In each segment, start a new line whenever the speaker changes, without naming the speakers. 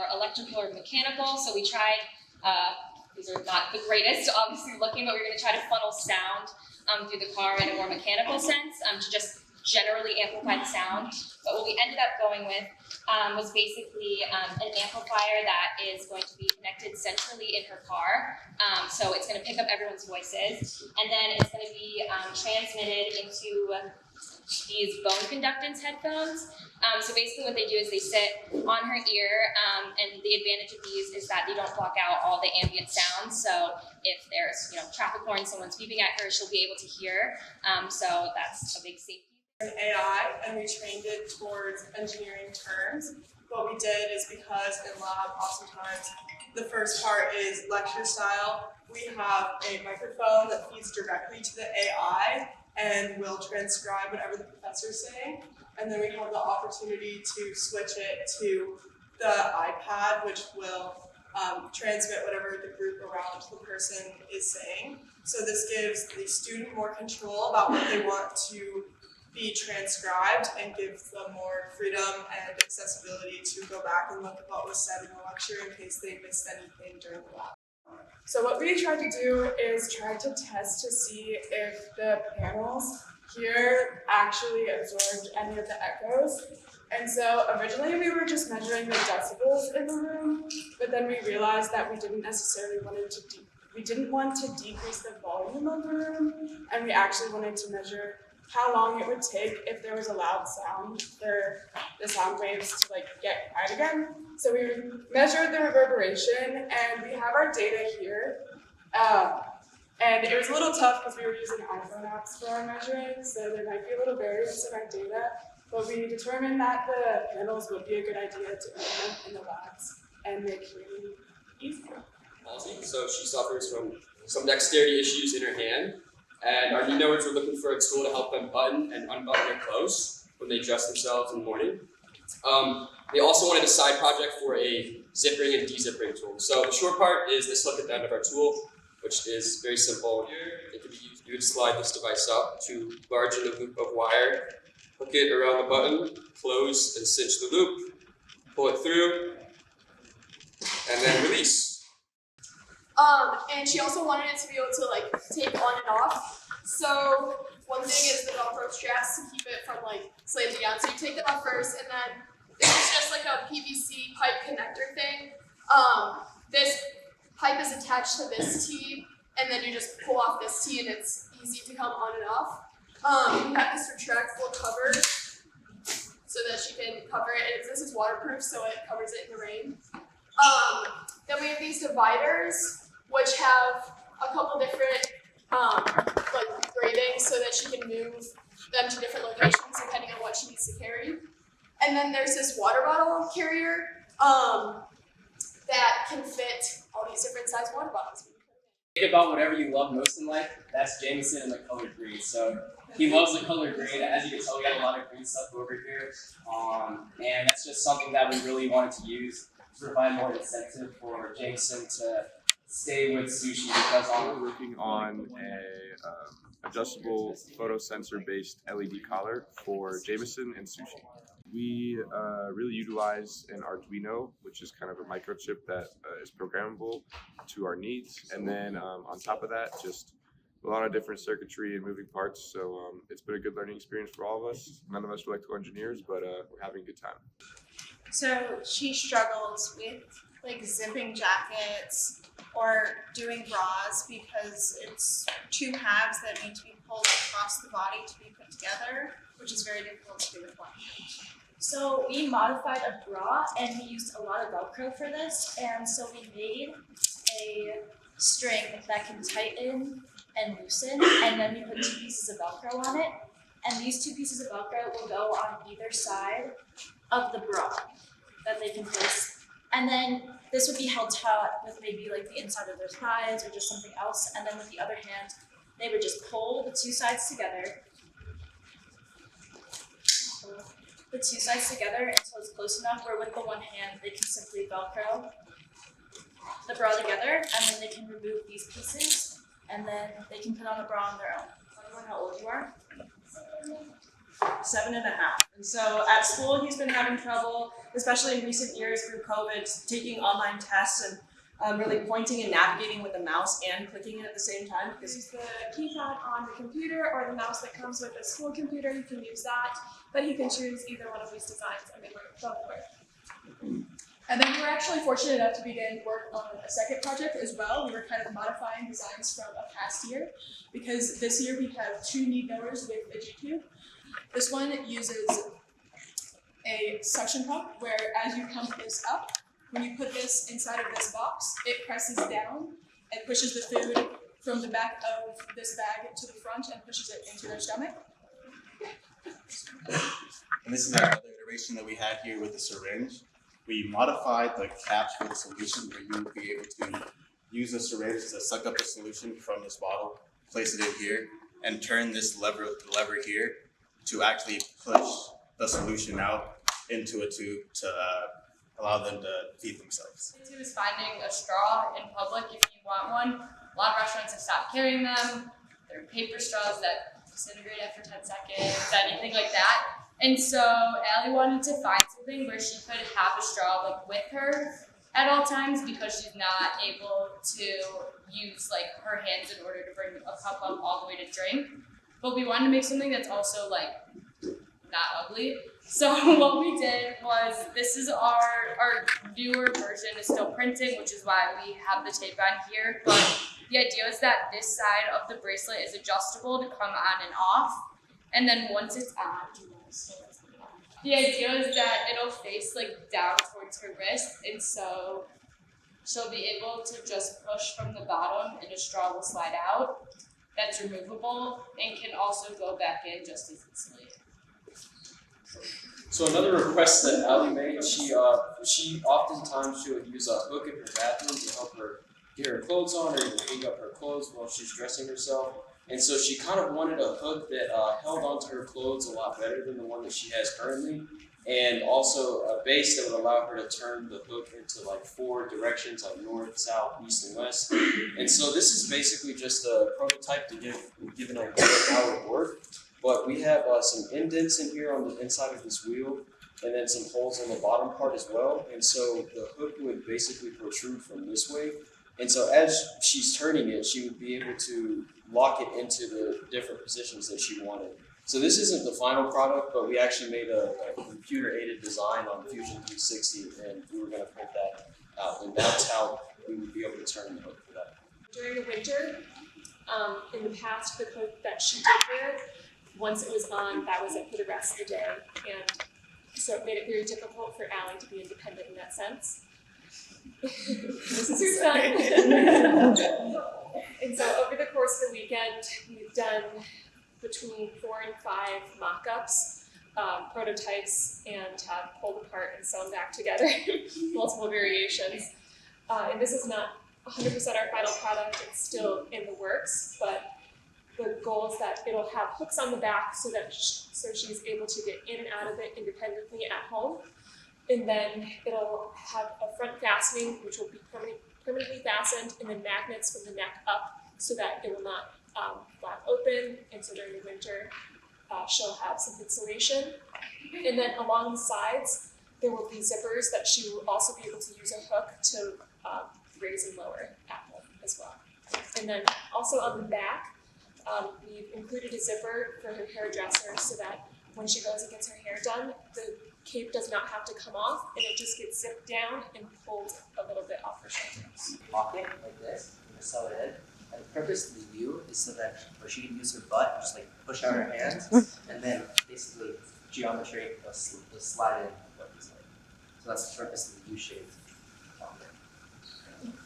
more electrical or mechanical. So we tried, these are not the greatest obviously looking, but we're going to try to funnel sound through the car in a more mechanical sense to just generally amplify the sound. But what we ended up going with was basically an amplifier that is going to be connected centrally in her car. So it's going to pick up everyone's voices, and then it's going to be transmitted into these bone conductance headphones. So basically what they do is they sit on her ear, and the advantage of these is that they don't block out all the ambient sounds. So if there's traffic horns, someone's beeping at her, she'll be able to hear. So that's a big safety.
AI, and we trained it towards engineering terms. What we did is, because in lab oftentimes the first part is lecture style, we have a microphone that feeds directly to the AI and will transcribe whatever the professor's saying, and then we have the opportunity to switch it to the iPad, which will transmit whatever the group around the person is saying. So this gives the student more control about what they want to be transcribed and gives them more freedom and accessibility to go back and look at what was said in the lecture in case they missed anything during the lab.
So what we tried to do is try to test to see if the panels here actually absorbed any of the echoes. And so originally we were just measuring the decibels in the room, but then we realized that we didn't want to decrease the volume of the room, and we actually wanted to measure how long it would take if there was a loud sound for the sound waves to get quiet again. So we measured the reverberation, and we have our data here. And it was a little tough because we were using iPhone apps for our measuring, so there might be a little variance in our data, but we determined that the panels would be a good idea to implement in the labs and make hearing easier.
So she suffers from some dexterity issues in her hand. And our new nerds were looking for a tool to help them button and unbutton their clothes when they dress themselves in the morning. They also wanted a side project for a zipping and de-zipping tool. So the short part is this hook at the end of our tool, which is very simple. It can be used. You would slide this device up to enlarge a loop of wire, hook it around the button, close and cinch the loop, pull it through, and then release.
And she also wanted it to be able to take on and off. So one thing is the Velcro straps to keep it from slanting down. So you take that off first, and then this is just a PVC pipe connector thing. This pipe is attached to this T, and then you just pull off this T, and it's easy to come on and off. We have this retractable cover so that she can cover it. And this is waterproof, so it covers it in the rain. Then we have these dividers, which have a couple different gradings so that she can move them to different locations depending on what she needs to carry. And then there's this water bottle carrier that can fit all these different size water bottles.
Think about whatever you love most in life. That's Jameson and the color green. So he loves the color green. As you can tell, we got a lot of green stuff over here. And that's just something that we really wanted to use to provide more incentive for Jameson to stay with sushi, because
we're working on a adjustable photosensor based LED collar for Jameson and sushi. We really utilize an Arduino, which is kind of a microchip that is programmable to our needs, and then on top of that, just a lot of different circuitry and moving parts. So it's been a good learning experience for all of us. None of us are electrical engineers, but we're having a good time.
So she struggles with zipping jackets or doing bras because it's two halves that need to be pulled across the body to be put together, which is very difficult to do with one hand.
So we modified a bra and we used a lot of Velcro for this, and so we made a string that can tighten and loosen, and then we put 2 pieces of Velcro on it, and these 2 pieces of Velcro will go on either side of the bra that they can place. And then this would be held taut with maybe the inside of their thighs or just something else. And then with the other hand, they would just pull the 2 sides together. The 2 sides together until it's close enough where with the one hand they can simply Velcro the bra together, and then they can remove these pieces, and then they can put on the bra on their own. Anyone how old you are?
7.5. And so at school, he's been having trouble, especially in recent years through COVID, taking online tests and really pointing and navigating with the mouse and clicking it at the same time.
Use the keypad on the computer or the mouse that comes with a school computer. You can use that, but he can choose either one of these designs and they both work. And then we were actually fortunate enough to begin work on a second project as well. We were kind of modifying designs from a past year because this year we have 2 need knowers with a G-tube. This one uses a suction pump where as you pump this up, when you put this inside of this box, it presses down and pushes the food from the back of this bag to the front and pushes it into their stomach.
And this is our other iteration that we had here with the syringe. We modified the caps for the solution where you will be able to use the syringe to suck up the solution from this bottle, place it in here, and turn this lever here to actually push the solution out into a tube to allow them to feed themselves.
Tip is finding a straw in public if you want one. A lot of restaurants have stopped carrying them. They're paper straws that disintegrate after 10 seconds, anything like that. And so Allie wanted to find something where she could have a straw like with her at all times because she's not able to use like her hands in order to bring a cup up all the way to drink. But we wanted to make something that's also like not ugly. So what we did was, this is our newer version is still printing, which is why we have the tape on here. But the idea is that this side of the bracelet is adjustable to come on and off. And then once it's on, the idea is that it'll face like down towards her wrist. And so she'll be able to just push from the bottom and a straw will slide out. That's removable and can also go back in just as easily.
So another request that Allie made, she oftentimes she would use a hook in her bathroom to help her get her clothes on or even hang up her clothes while she's dressing herself. And so she kind of wanted a hook that held onto her clothes a lot better than the one that she has currently, and also a base that would allow her to turn the hook into like 4 directions, like north, south, east, and west. And so this is basically just a prototype to give an idea of how it would work. But we have some indents in here on the inside of this wheel, and then some holes on the bottom part as well. And so the hook would basically protrude from this way. And so as she's turning it, she would be able to lock it into the different positions that she wanted. So this isn't the final product, but we actually made a computer-aided design on Fusion 360, and we were going to print that out. And that's how we would be able to turn the hook for that.
During the winter, in the past, the hook that she did wear, once it was on, that was it for the rest of the day. And so it made it very difficult for Allie to be independent in that sense. This is her son. And so over the course of the weekend, we've done between 4 and 5 mock-ups, prototypes, and have pulled apart and sewn back together multiple variations. And this is not 100% our final product, it's still in the works, but the goal is that it'll have hooks on the back so that she's able to get in and out of it independently at home. And then it'll have a front fastening, which will be permanently fastened, and then magnets from the neck up so that it will not flap open. And so during the winter, she'll have some insulation. And then along the sides, there will be zippers that she will also be able to use a hook to raise and lower at home as well. And then also on the back, we've included a zipper for her hairdresser so that when she goes and gets her hair done, the cape does not have to come off and it just gets zipped down and pulled a little bit off her shoulders.
Pocket like this, and just sew it in. And the purpose of the U is so that where she can use her butt and just like push out her hands, and then basically geometry will slide in. So that's the purpose of the U-shaped pocket.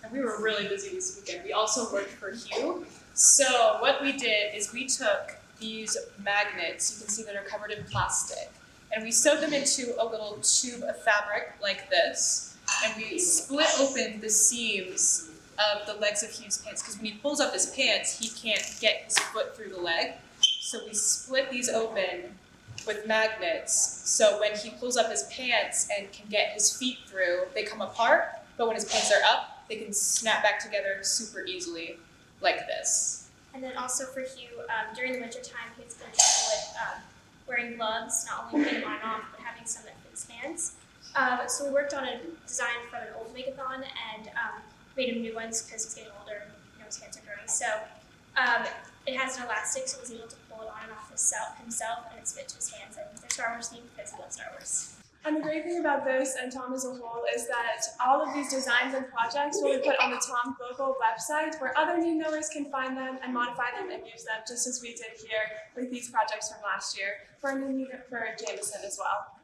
And we were really busy this weekend. We also worked for Hue. So what we did is we took these magnets, you can see that are covered in plastic, and we sewed them into a little tube of fabric like this, and we split open the seams of the legs of Hugh's pants, because when he pulls up his pants, he can't get his foot through the leg. So we split these open with magnets, so when he pulls up his pants and can get his feet through, they come apart, but when his pants are up, they can snap back together super easily, like this.
And then also for Hugh, during the winter time, he's been dealing with wearing gloves, not only putting on and off, but having some that fit his hands. So we worked on a design from an old Makeathon and made him new ones because he's getting older and his hands are growing. So it has an elastic, so he was able to pull it on and off himself, and it's fit to his hands. And they're Star Wars themed because he loves Star Wars.
And the great thing about this and Tom as a whole is that all of these designs and projects will be put on the Tom Global website where other new knowers can find them and modify them and use them just as we did here with these projects from last year for Jameson as well.